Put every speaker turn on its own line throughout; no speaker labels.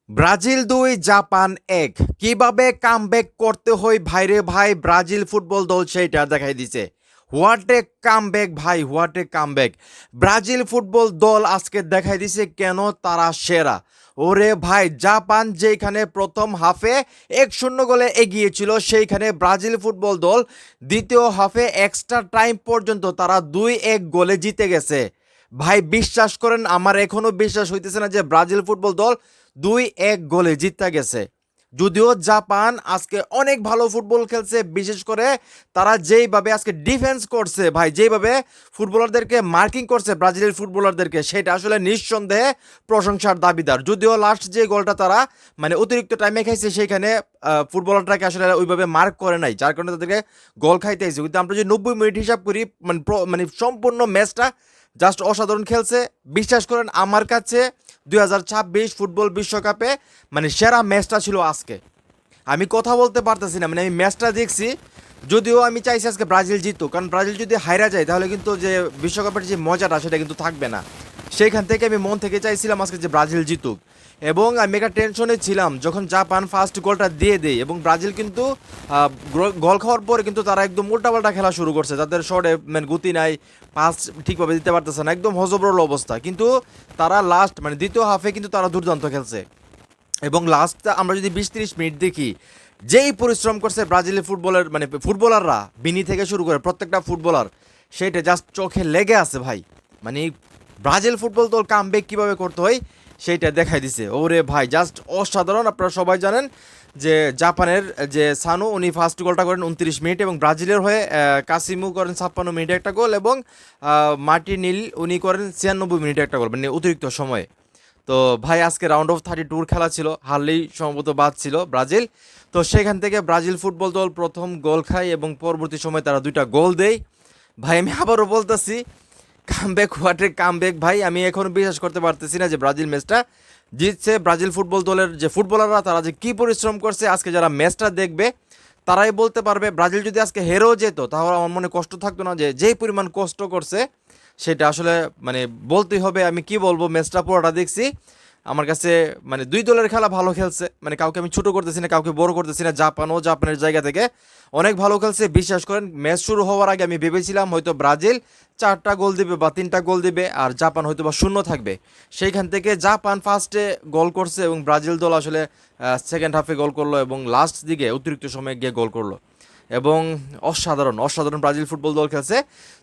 Brazil ২ Japan ১ কিভাবে comeback করতে হয় ভাইরে ভাই ব্রাজিল ফুটবল দল সেইটা দেখাই দিছে। হোয়াট এ কামব্যাক ভাই, what a comeback. Brazil football দল আজকে দেখাই দিছে কেন তারা সেরা। ওরে ভাই, জাপান যেখানে প্রথম হাফে ১-০ গোলে এগিয়েছিল সেইখানে ব্রাজিল ফুটবল দল দ্বিতীয় হাফে এক্সট্রা টাইম পর্যন্ত তারা ২-১ গোলে জিতে গেছে। ভাই বিশ্বাস করেন, আমার এখনো বিশ্বাস হইতেছে না যে ব্রাজিল ফুটবল দল ২-১ গোলে জিতে গেছে। যদিও জাপান আজকে অনেক ভালো ফুটবল খেলছে, বিশেষ করে তারা যেইভাবে আজকে ডিফেন্স করছে ভাই, যেইভাবে ফুটবলারদেরকে মার্কিং করছে ব্রাজিলের ফুটবলারদেরকে, সেটা আসলে নিঃসন্দেহে প্রশংসার দাবিদার। যদিও লাস্ট যে গোলটা তারা অতিরিক্ত টাইমে খাইছে সেইখানে ফুটবলারটাকে আসলে ওইভাবে মার্ক করে নাই, যার কারণে তাদেরকে গোল খাইতে হয়েছে। কিন্তু আমরা যদি ৯০ মিনিট হিসাব করি সম্পূর্ণ ম্যাচটা জাস্ট অসাধারণ খেলছে। বিশ্বাস করেন, আমার কাছে ২০২৬ ফুটবল বিশ্বকাপে সেরা ম্যাচটা ছিল আজকে। আমি কথা বলতে পারতেছি না, আমি ম্যাচটা দেখছি। যদিও আমি চাইছি আজকে ব্রাজিল জিতুক, কারণ ব্রাজিল যদি হাইরা যায় তাহলে কিন্তু যে বিশ্বকাপের যে মজাটা সেটা কিন্তু থাকবে না। সেইখান থেকে আমি মন থেকে চাইছিলাম আজকে যে ব্রাজিল জিতুক, এবং আমি একটা টেনশনে ছিলাম যখন জাপান ফার্স্ট গোলটা দিয়ে দেয় এবং ব্রাজিল কিন্তু গোল খাওয়ার পরে কিন্তু তারা একদম উল্টাপাল্টা খেলা শুরু করছে। তাদের শর্টে গতি নাই, পাস ঠিকভাবে দিতে পারতেছে না, একদম হজবরল অবস্থা। কিন্তু তারা লাস্ট দ্বিতীয় হাফে কিন্তু তারা দুর্দান্ত খেলছে। এবং লাস্টটা আমরা যদি ২০-৩০ মিনিট দেখি, যেই পরিশ্রম করছে ব্রাজিলের ফুটবলাররা, বিনি থেকে শুরু করে প্রত্যেকটা ফুটবলার, সেইটা জাস্ট চোখে লেগে আছে ভাই। ব্রাজিল ফুটবল দল কামব্যাক কীভাবে করতে হয় সেইটা দেখাই দিছে। ওরে ভাই, জাস্ট অসাধারণ। আপনারা সবাই জানেন যে জাপানের যে সানু, উনি ফার্স্ট গোলটা করেন ২৯ মিনিট, এবং ব্রাজিলের হয়ে কাসিমু করেন ৫৬ মিনিটে একটা গোল, এবং মার্টিনিল উনি করেন ৯৬ মিনিটে একটা গোল, অতিরিক্ত সময়ে। তো ভাই, আজকে রাউন্ড অফ ৩২ খেলা ছিল, হারলেই সম্ভবত বাদ ছিল ব্রাজিল। তো সেখান থেকে ব্রাজিল ফুটবল দল প্রথম গোল খায় এবং পরবর্তী সময় তারা ২টা গোল দেয়। ভাই আমি আবারও বলতেছি, কামব্যাক, হোয়াট এ কামব্যাক ভাই। আমি এখন বিশ্বাস করতে পারতেছি না যে ব্রাজিল ম্যাচটা জিতছে। ব্রাজিল ফুটবল দলের যে ফুটবলাররা তারা যে কী পরিশ্রম করছে, আজকে যারা ম্যাচটা দেখবে তারাই বলতে পারবে। ব্রাজিল যদি আজকে হেরেও যেত তাহলে আমার মনে কষ্ট থাকতো না, যে যেই পরিমাণ কষ্ট করছে সেটা আসলে বলতেই হবে। আমি কি বলবো, ম্যাচটা পুরোটা দেখছি। আমার কাছে দুই দলের খেলা ভালো খেলছে, কাউকে আমি ছোটো করতেছি না, কাউকে বড় করতেছি না। জাপানও জাপানের জায়গা থেকে অনেক ভালো খেলছে। বিশ্বাস করেন, ম্যাচ শুরু হওয়ার আগে আমি ভেবেছিলাম হয়তো ব্রাজিল 4টা গোল দিবে বা 3টা গোল দিবে, আর জাপান হয়তো বা 0 থাকবে। সেইখান থেকে জাপান ফার্স্টে গোল করছে এবং ব্রাজিল দল আসলে সেকেন্ড হাফে গোল করলো, এবং লাস্ট দিকে অতিরিক্ত সময়ে গিয়ে গোল করলো। এবং অসাধারণ অসাধারণ ব্রাজিল ফুটবল দল খেলছে।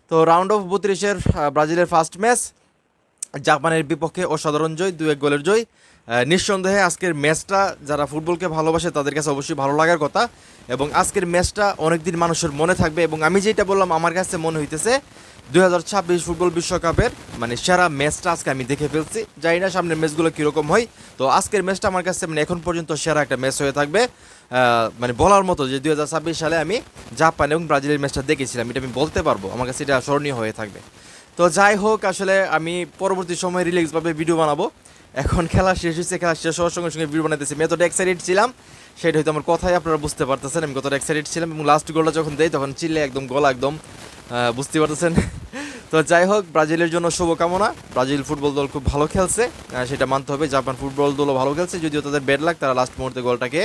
তো রাউন্ড অফ ৩২-এর ব্রাজিলের ফার্স্ট ম্যাচ জাপানের বিপক্ষে অসাধারণ জয়, ২-১ গোলের জয়। নিঃসন্দেহে আজকের ম্যাচটা যারা ফুটবলকে ভালোবাসে তাদের কাছে অবশ্যই ভালো লাগার কথা, এবং আজকের ম্যাচটা অনেকদিন মানুষের মনে থাকবে। এবং আমি যেটা বললাম, আমার কাছে মনে হইতেছে ২০২৬ ফুটবল বিশ্বকাপের সেরা ম্যাচটা আজকে আমি দেখে ফেলছি। জানি না সামনের ম্যাচগুলো কীরকম হয়। তো আজকের ম্যাচটা আমার কাছে এখন পর্যন্ত সেরা একটা ম্যাচ হয়ে থাকবে। বলার মতো যে ২০২৬ সালে আমি জাপান এবং ব্রাজিলের ম্যাচটা দেখেছিলাম, এটা আমি বলতে পারবো। আমার কাছে এটা স্মরণীয় হয়ে থাকবে। তো যাই হোক, আসলে আমি পরবর্তী সময় রিল্যাক্সভাবে ভিডিও বানাবো। এখন খেলা শেষ হয়েছে, খেলা শেষ হওয়ার সঙ্গে সঙ্গে ভিডিও বানাতেছি। আমি এতটা এক্সাইটেড ছিলাম, সেটা হয়তো আমার কথাই আপনারা বুঝতে পারতেছেন আমি কতটা এক্সাইটেড ছিলাম। এবং লাস্ট গোলটা যখন দেয় তখন চিল্লে একদম গলা একদম বুঝতে পারতেছেন। তো যাই হোক, ব্রাজিলের জন্য শুভকামনা। ব্রাজিল ফুটবল দল খুব ভালো খেলছে, সেটা মানতে হবে। জাপান ফুটবল দলও ভালো খেলছে, যদিও তাদের ব্যাড লাক, তারা লাস্ট মুহূর্তে গোলটাকে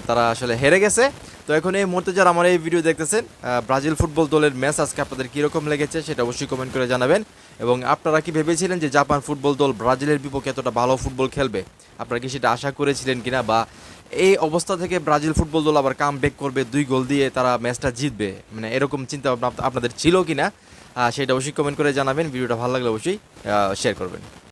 তারা আসলে হেরে গেছে। তো এখন এই মুহূর্তে যারা আমার এই ভিডিও দেখতেছেন, ব্রাজিল ফুটবল দলের ম্যাচ আজকে আপনাদের কীরকম লেগেছে সেটা অবশ্যই কমেন্ট করে জানাবেন। এবং আপনারা কি ভেবেছিলেন যে জাপান ফুটবল দল ব্রাজিলের বিপক্ষে এতটা ভালো ফুটবল খেলবে? আপনারা কি সেটা আশা করেছিলেন কিনা, বা এই অবস্থা থেকে ব্রাজিল ফুটবল দল আবার কাম ব্যাক করবে, 2 গোল দিয়ে তারা ম্যাচটা জিতবে, এরকম চিন্তা ভাবনা আপনাদের ছিল কিনা সেটা অবশ্যই কমেন্ট করে জানাবেন। ভিডিওটা ভালো লাগলে অবশ্যই শেয়ার করবেন।